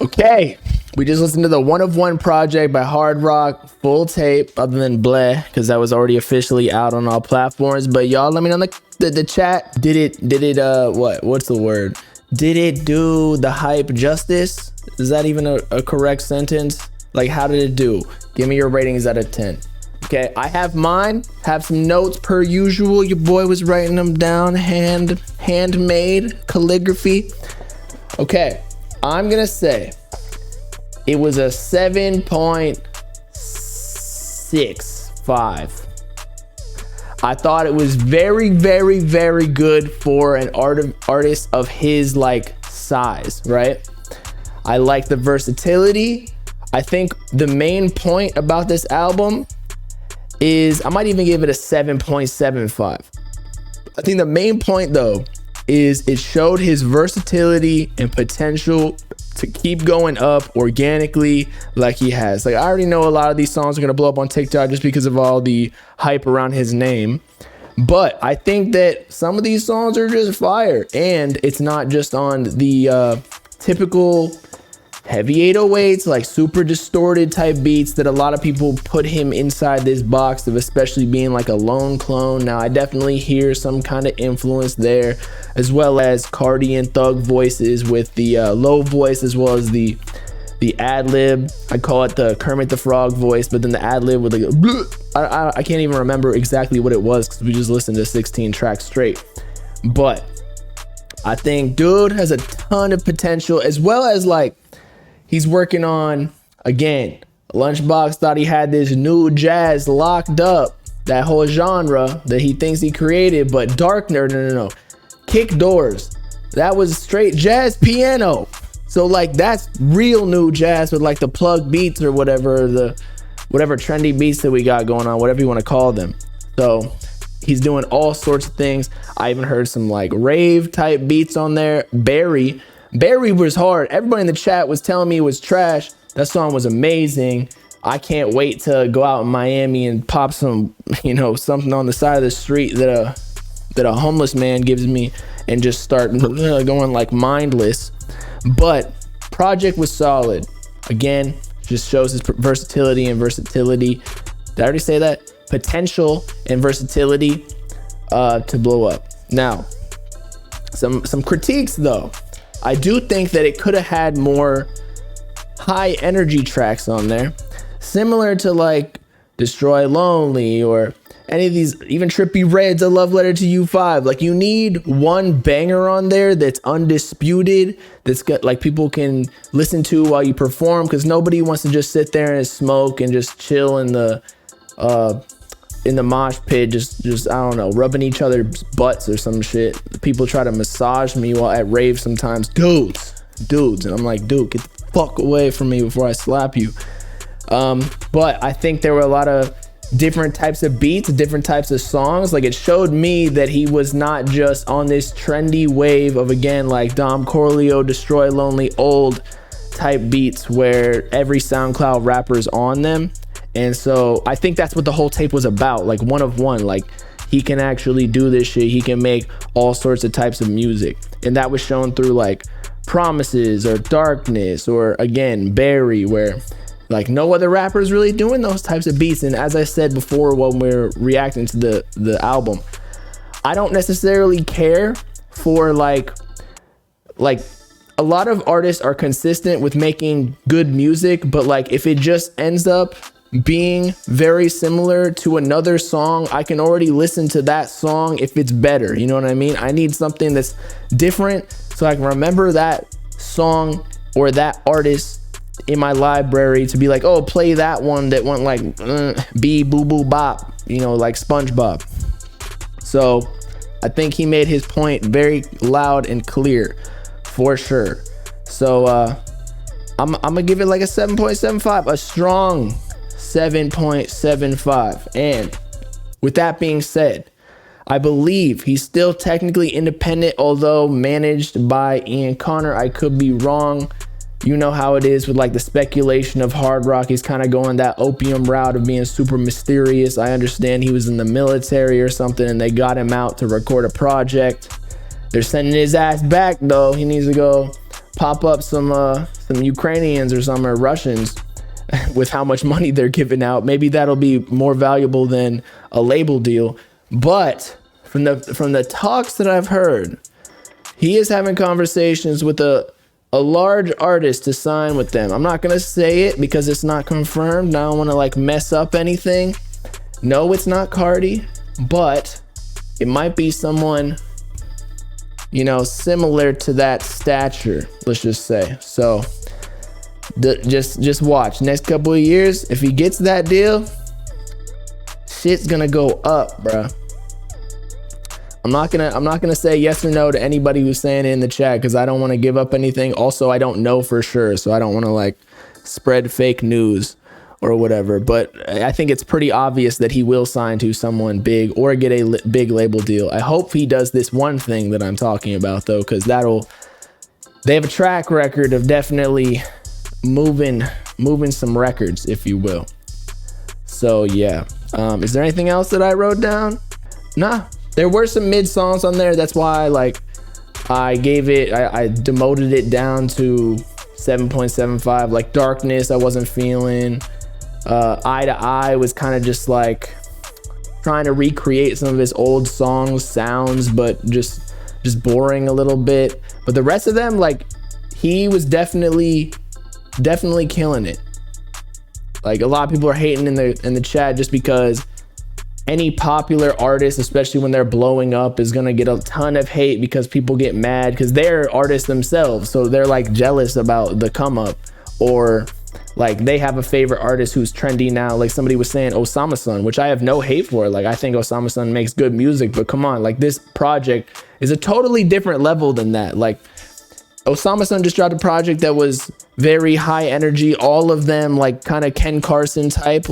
Okay, we just listened to the One of One project by Hardrock, full tape, other than Bleh, because that was already officially out on all platforms. But y'all, let me know in the chat. Did it what's the word? Did it do the hype justice? Is that even a correct sentence? Like, how did it do? Give me your ratings out of 10. Okay, I have mine. Have some notes per usual. Your boy was writing them down, handmade calligraphy. Okay, I'm gonna say it was a 7.65. I thought it was very, very, very good for an artist of his like size, right? I like the versatility. I think the main point about this album is, I might even give it a 7.75. I think the main point though is it showed his versatility and potential to keep going up organically like he has. Like, I already know a lot of these songs are gonna blow up on TikTok just because of all the hype around his name. But I think that some of these songs are just fire, and it's not just on the typical heavy 808s, like super distorted type beats that a lot of people put him inside this box of, especially being like a lone clone. Now I definitely hear some kind of influence there, as well as Cardi and Thug voices with the low voice, as well as the ad lib. I call it the Kermit the Frog voice, but then the ad lib with like I can't even remember exactly what it was because we just listened to 16 tracks straight. But I think dude has a ton of potential, as well as like he's working on, again, Lunchbox thought he had this new jazz locked up, that whole genre that he thinks he created, but Darkner, no. Kick Doors, that was straight jazz piano. So like that's real new jazz with like the plug beats or whatever trendy beats that we got going on, whatever you want to call them. So he's doing all sorts of things. I even heard some like rave type beats on there. Barry was hard. Everybody in the chat was telling me it was trash. That song was amazing. I can't wait to go out in Miami and pop some, something on the side of the street that a homeless man gives me and just start going like mindless. But project was solid. Again, just shows his versatility. Did I already say that? Potential and versatility to blow up. Now, some critiques though. I do think that it could have had more high energy tracks on there, similar to like Destroy Lonely or any of these, even Trippie Redd's A Love Letter to You 5. Like, you need one banger on there that's undisputed, that's got like people can listen to while you perform, because nobody wants to just sit there and smoke and just chill in the mosh pit, just I don't know, rubbing each other's butts or some shit. People try to massage me while at rave sometimes. Dudes, and I'm like, dude, get the fuck away from me before I slap you. But I think there were a lot of different types of beats, different types of songs. Like, it showed me that he was not just on this trendy wave of, again, like Dom Corleo, Destroy Lonely, old type beats where every SoundCloud rapper's on them. And so I think that's what the whole tape was about, like One of One. Like, he can actually do this shit. He can make all sorts of types of music. And that was shown through like Promises or Darkness or, again, Barry, where like no other rapper is really doing those types of beats. And as I said before when we're reacting to the album, I don't necessarily care for like a lot of artists are consistent with making good music, but like if it just ends up being very similar to another song, I can already listen to that song if it's better. You know what I mean? I need something that's different so I can remember that song or that artist in my library to be like, oh, play that one that went like B boo boo bop, like SpongeBob. So I think he made his point very loud and clear for sure. So I'm gonna give it like a 7.75, a strong 7.75. And with that being said, I believe he's still technically independent, although managed by Ian Connor. I could be wrong. You know how it is with like the speculation of Hardrock. He's kind of going that opium route of being super mysterious. I understand he was in the military or something and they got him out to record a project. They're sending his ass back though. He needs to go pop up some Ukrainians or some Russians with how much money they're giving out. Maybe that'll be more valuable than a label deal. But from the talks that I've heard, he is having conversations with a large artist to sign with them. I'm not gonna say it because it's not confirmed. I don't want to like mess up anything. No, it's not Cardi, but it might be someone, you know, similar to that stature, let's just say. So just watch next couple of years. If he gets that deal, shit's gonna go up, bruh. I'm not gonna say yes or no to anybody who's saying it in the chat because I don't want to give up anything. Also, I don't know for sure, so I don't want to like spread fake news or whatever. But I think it's pretty obvious that he will sign to someone big or get a big label deal. I hope he does this one thing that I'm talking about though, because they have a track record of definitely moving some records, if you will. So yeah, is there anything else that I wrote down? Nah. There were some mid songs on there. That's why I demoted it down to 7.75. Like Darkness, I wasn't feeling. Eye to Eye was kind of just like trying to recreate some of his old sounds, but just boring a little bit. But the rest of them, like, he was definitely killing it. Like, a lot of people are hating in the chat just because any popular artist, especially when they're blowing up, is gonna get a ton of hate because people get mad because they're artists themselves, so they're like jealous about the come up, or like they have a favorite artist who's trendy now. Like somebody was saying Osama Sun, which I have no hate for. Like I think Osama Sun makes good music, but come on, like this project is a totally different level than that. Like Osama Sun just dropped a project that was very high energy, all of them like kind of Ken Carson type.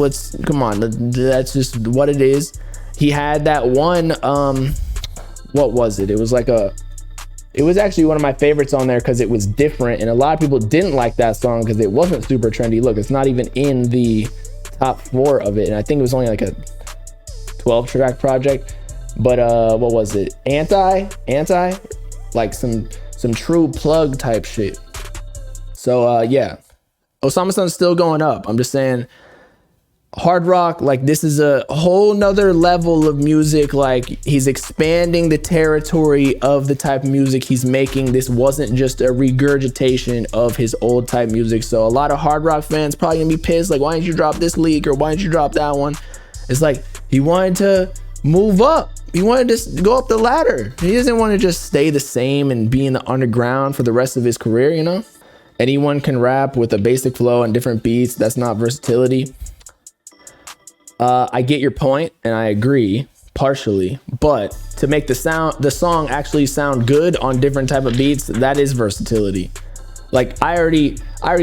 Come on, that's just what it is. He had that one, what was it? It was actually one of my favorites on there because it was different, and a lot of people didn't like that song because it wasn't super trendy. Look, it's not even in the top 4 of it, and I think it was only like a 12-track project. But what was it? Anti, like some true plug type shit. So yeah, Osama Sun's still going up. I'm just saying, Hardrock, like this is a whole nother level of music. Like he's expanding the territory of the type of music he's making. This wasn't just a regurgitation of his old type music. So a lot of Hardrock fans probably gonna be pissed, like, why didn't you drop this leak, or why didn't you drop that one? It's like he wanted to move up. He wanted to go up the ladder. He doesn't want to just stay the same and be in the underground for the rest of his career, you know? Anyone can rap with a basic flow and different beats. That's not versatility. I get your point, and I agree partially, but to make the song actually sound good on different type of beats, that is versatility. Like I already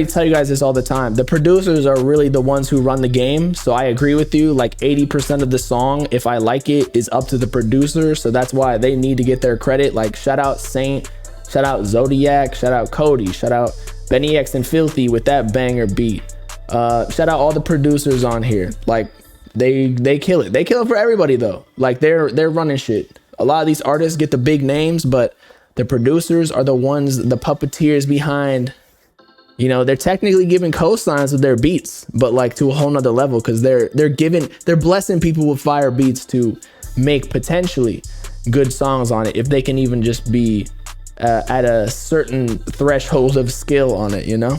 tell you guys this all the time. The producers are really the ones who run the game. So I agree with you. Like 80% of the song, if I like it, is up to the producer. So that's why they need to get their credit. Like shout out Saint, shout out Zodiac, shout out Cody, shout out Benny X and Filthy with that banger beat. Shout out all the producers on here. Like they kill it. They kill it for everybody though. Like they're running shit. A lot of these artists get the big names, but the producers are the ones, the puppeteers behind, you know, they're technically giving cosigns with their beats, but like to a whole nother level, because they're blessing people with fire beats to make potentially good songs on it, if they can even just be at a certain threshold of skill on it, you know?